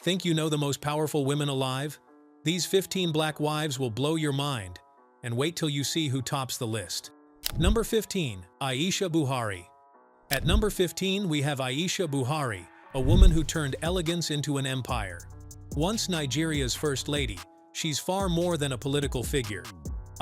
Think you know the most powerful women alive? These 15 black wives will blow your mind, and wait till you see who tops the list. Number 15. Aisha Buhari. At number 15, we have Aisha Buhari, a woman who turned elegance into an empire. Once Nigeria's first lady, she's far more than a political figure.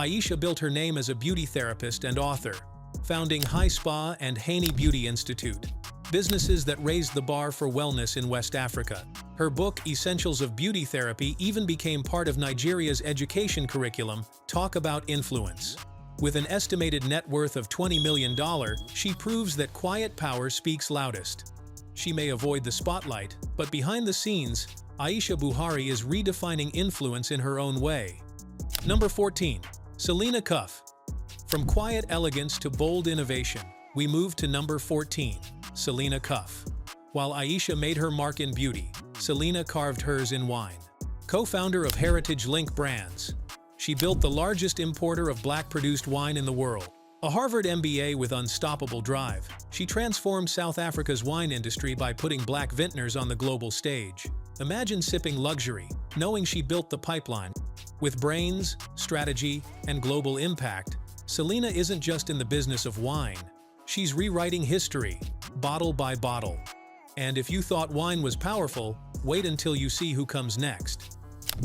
Aisha built her name as a beauty therapist and author, founding High Spa and Haney Beauty Institute, businesses that raised the bar for wellness in West Africa. Her book, Essentials of Beauty Therapy, even became part of Nigeria's education curriculum. Talk about influence. With an estimated net worth of $20 million, she proves that quiet power speaks loudest. She may avoid the spotlight, but behind the scenes, Aisha Buhari is redefining influence in her own way. Number 14. Serena Williams. From quiet elegance to bold innovation, we move to number 14. Serena Williams. While Aisha made her mark in beauty, Serena carved hers in wine. Co-founder of Heritage Link Brands, she built the largest importer of black-produced wine in the world. A Harvard MBA with unstoppable drive, she transformed South Africa's wine industry by putting black vintners on the global stage. Imagine sipping luxury, knowing she built the pipeline. With brains, strategy, and global impact, Serena isn't just in the business of wine. She's rewriting history, bottle by bottle. And if you thought wine was powerful, wait until you see who comes next.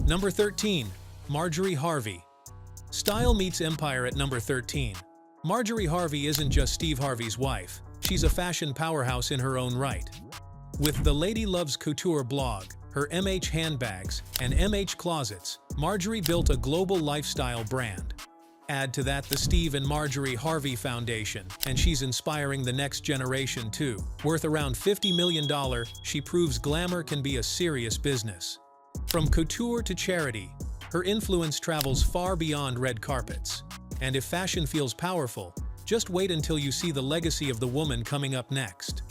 Number 13. Marjorie Harvey. Style meets empire at number 13. Marjorie Harvey isn't just Steve Harvey's wife, she's a fashion powerhouse in her own right. With the Lady Loves Couture blog, her MH handbags, and MH closets, Marjorie built a global lifestyle brand. Add to that the Steve and Marjorie Harvey Foundation, and she's inspiring the next generation too. Worth around $50 million, she proves glamour can be a serious business. From couture to charity, her influence travels far beyond red carpets. And if fashion feels powerful, just wait until you see the legacy of the woman coming up next.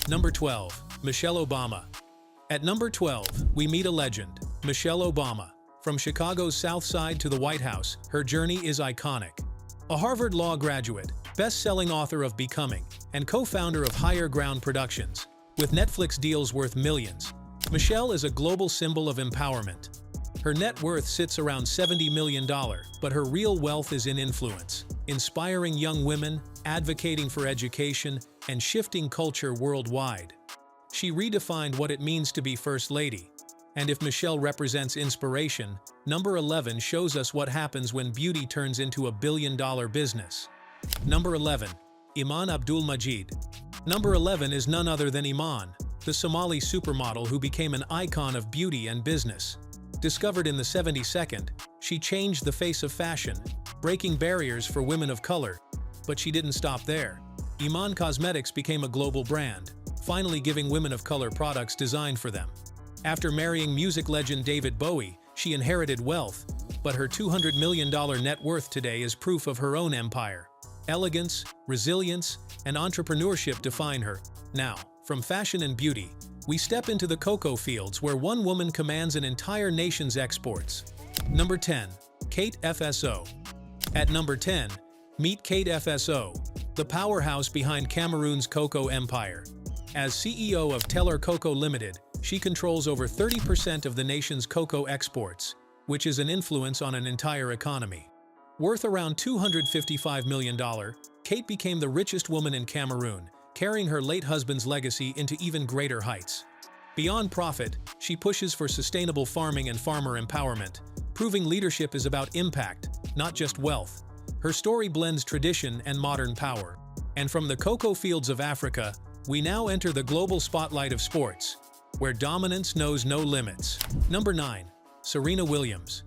Number 12. Michelle Obama. At number 12, we meet a legend, Michelle Obama. From Chicago's South Side to the White House, her journey is iconic. A Harvard Law graduate, best-selling author of Becoming, and co-founder of Higher Ground Productions, with Netflix deals worth millions, Michelle is a global symbol of empowerment. Her net worth sits around $70 million, but her real wealth is in influence, inspiring young women, advocating for education, and shifting culture worldwide. She redefined what it means to be First Lady. And if Michelle represents inspiration, number 11 shows us what happens when beauty turns into a billion-dollar business. Number 11. Iman Abdul-Majid. Number 11 is none other than Iman, the Somali supermodel who became an icon of beauty and business. Discovered in the 72nd, she changed the face of fashion, breaking barriers for women of color. But she didn't stop there. Iman Cosmetics became a global brand, finally giving women of color products designed for them. After marrying music legend David Bowie, she inherited wealth, but her $200 million net worth today is proof of her own empire. Elegance, resilience, and entrepreneurship define her. Now, from fashion and beauty, we step into the cocoa fields where one woman commands an entire nation's exports. Number 10. Kate FSO. At number 10, meet Kate FSO, the powerhouse behind Cameroon's cocoa empire. As CEO of Teller Cocoa Limited, she controls over 30% of the nation's cocoa exports, which is an influence on an entire economy. Worth around $255 million, Kate became the richest woman in Cameroon, carrying her late husband's legacy into even greater heights. Beyond profit, she pushes for sustainable farming and farmer empowerment, proving leadership is about impact, not just wealth. Her story blends tradition and modern power. And from the cocoa fields of Africa, we now enter the global spotlight of sports, where dominance knows no limits. Number 9. Serena Williams.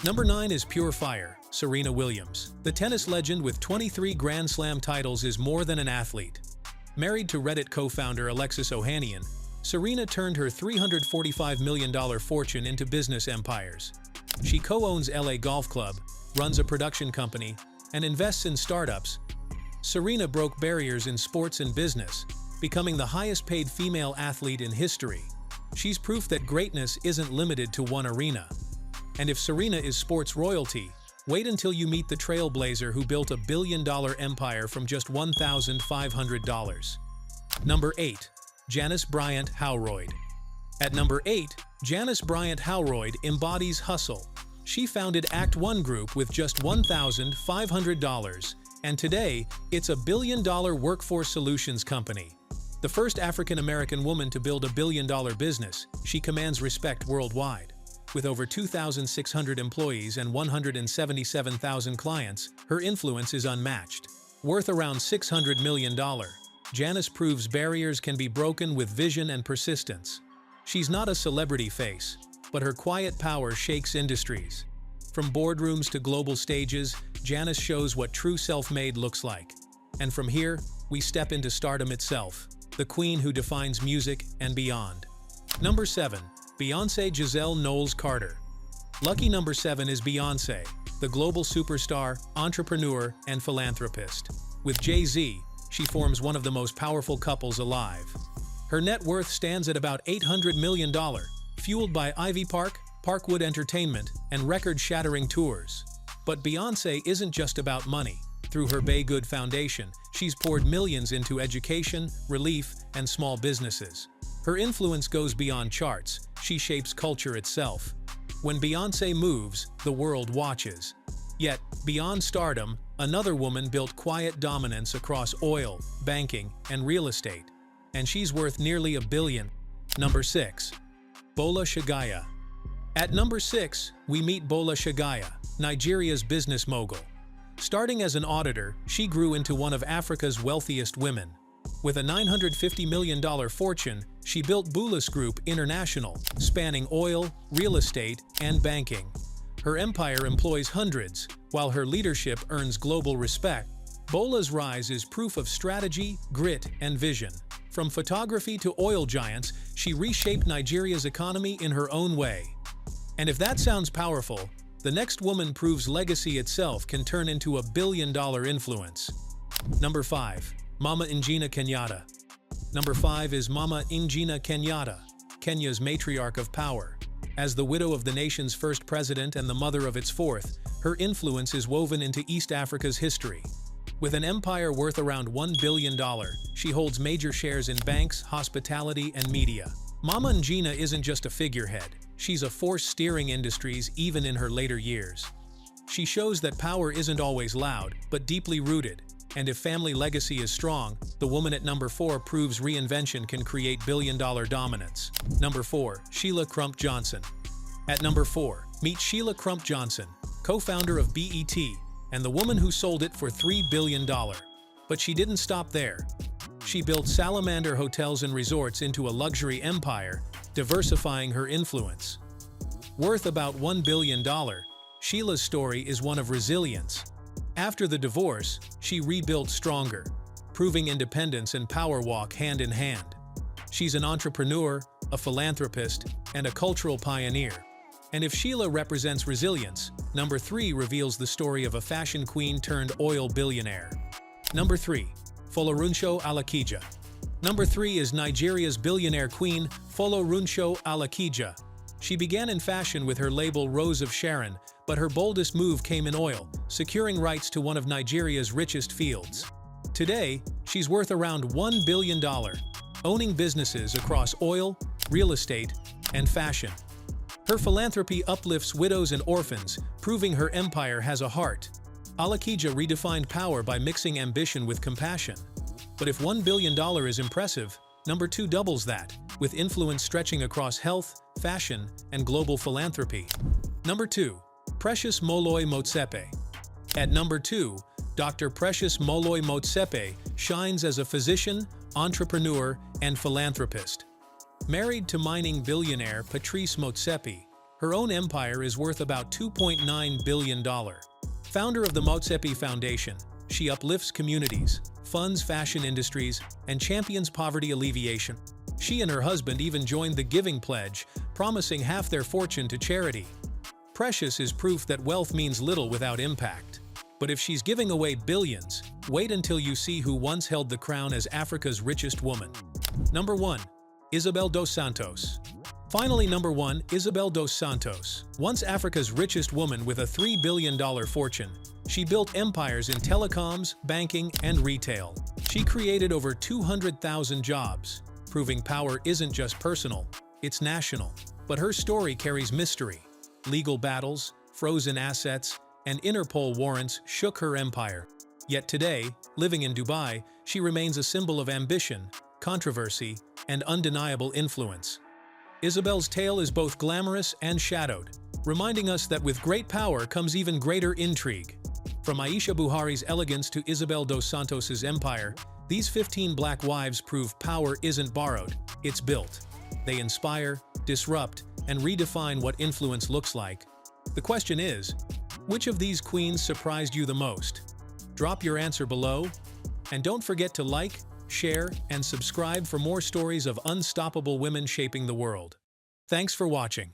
Number 9 is pure fire, Serena Williams. The tennis legend with 23 Grand Slam titles is more than an athlete. Married to Reddit co-founder Alexis Ohanian, Serena turned her $345 million fortune into business empires. She co-owns LA Golf Club, runs a production company, and invests in startups. Serena broke barriers in sports and business, becoming the highest-paid female athlete in history. She's proof that greatness isn't limited to one arena. And if Serena is sports royalty, wait until you meet the trailblazer who built a billion-dollar empire from just $1,500. Number 8. Janice Bryant Howroyd. At number 8, Janice Bryant Howroyd embodies hustle. She founded Act One Group with just $1,500, and today, it's a billion-dollar workforce solutions company. The first African-American woman to build a billion-dollar business, she commands respect worldwide. With over 2,600 employees and 177,000 clients, her influence is unmatched. Worth around $600 million, Janice proves barriers can be broken with vision and persistence. She's not a celebrity face, but her quiet power shakes industries. From boardrooms to global stages, Janice shows what true self-made looks like. And from here, we step into stardom itself, the queen who defines music and beyond. Number 7. Beyoncé Giselle Knowles-Carter. Lucky number 7 is Beyoncé, the global superstar, entrepreneur, and philanthropist. With Jay-Z, she forms one of the most powerful couples alive. Her net worth stands at about $800 million, fueled by Ivy Park, Parkwood Entertainment, and record-shattering tours. But Beyoncé isn't just about money. Through her Bay Good Foundation, she's poured millions into education, relief, and small businesses. Her influence goes beyond charts. She shapes culture itself. When Beyoncé moves, the world watches. Yet, beyond stardom, another woman built quiet dominance across oil, banking, and real estate. And she's worth nearly $1 billion. Number 6. Bola Shagaya. At number 6, we meet Bola Shagaya, Nigeria's business mogul. Starting as an auditor, she grew into one of Africa's wealthiest women. With a $950 million fortune, she built Bullis Group International, spanning oil, real estate, and banking. Her empire employs hundreds, while her leadership earns global respect. Bola's rise is proof of strategy, grit, and vision. From photography to oil giants, she reshaped Nigeria's economy in her own way. And if that sounds powerful, the next woman proves legacy itself can turn into $1 billion influence. Number 5. Mama Ngina Kenyatta. Number 5 is Mama Ngina Kenyatta, Kenya's matriarch of power. As the widow of the nation's first president and the mother of its fourth, her influence is woven into East Africa's history. With an empire worth around $1 billion, she holds major shares in banks, hospitality, and media. Mama Ngina isn't just a figurehead. She's a force steering industries even in her later years. She shows that power isn't always loud, but deeply rooted. And if family legacy is strong, the woman at number 4 proves reinvention can create billion-dollar dominance. Number 4. Sheila Crump Johnson. At number 4, meet Sheila Crump Johnson, co-founder of BET, and the woman who sold it for $3 billion. But she didn't stop there. She built Salamander Hotels and Resorts into a luxury empire, diversifying her influence. Worth about $1 billion, Sheila's story is one of resilience. After the divorce, she rebuilt stronger, proving independence and power walk hand in hand. She's an entrepreneur, a philanthropist, and a cultural pioneer. And if Sheila represents resilience, number 3 reveals the story of a fashion queen turned oil billionaire. Number 3. Folorunsho Alakija. Number 3 is Nigeria's billionaire queen, Folorunsho Alakija. She began in fashion with her label Rose of Sharon, but her boldest move came in oil, securing rights to one of Nigeria's richest fields. Today, she's worth around $1 billion, owning businesses across oil, real estate, and fashion. Her philanthropy uplifts widows and orphans, proving her empire has a heart. Alakija redefined power by mixing ambition with compassion. But if $1 billion is impressive, number 2 doubles that, with influence stretching across health, fashion, and global philanthropy. Number 2. Precious Moloi-Motsepe. At number 2, Dr. Precious Moloi-Motsepe shines as a physician, entrepreneur, and philanthropist. Married to mining billionaire Patrice Motsepe, her own empire is worth about $2.9 billion. Founder of the Motsepe Foundation, she uplifts communities, funds fashion industries, and champions poverty alleviation. She and her husband even joined the Giving Pledge, promising half their fortune to charity. Precious is proof that wealth means little without impact. But if she's giving away billions, wait until you see who once held the crown as Africa's richest woman. Number 1. Isabel dos Santos. Finally, number 1, Isabel dos Santos. Once Africa's richest woman with a $3 billion fortune, she built empires in telecoms, banking, and retail. She created over 200,000 jobs, proving power isn't just personal, it's national. But her story carries mystery. Legal battles, frozen assets, and Interpol warrants shook her empire. Yet today, living in Dubai, she remains a symbol of ambition, controversy, and undeniable influence. Isabel's tale is both glamorous and shadowed, reminding us that with great power comes even greater intrigue. From Aisha Buhari's elegance to Isabel dos Santos' empire, these 15 black wives prove power isn't borrowed, it's built. They inspire, disrupt, and redefine what influence looks like. The question is, which of these queens surprised you the most? Drop your answer below, and don't forget to like, share, and subscribe for more stories of unstoppable women shaping the world. Thanks for watching.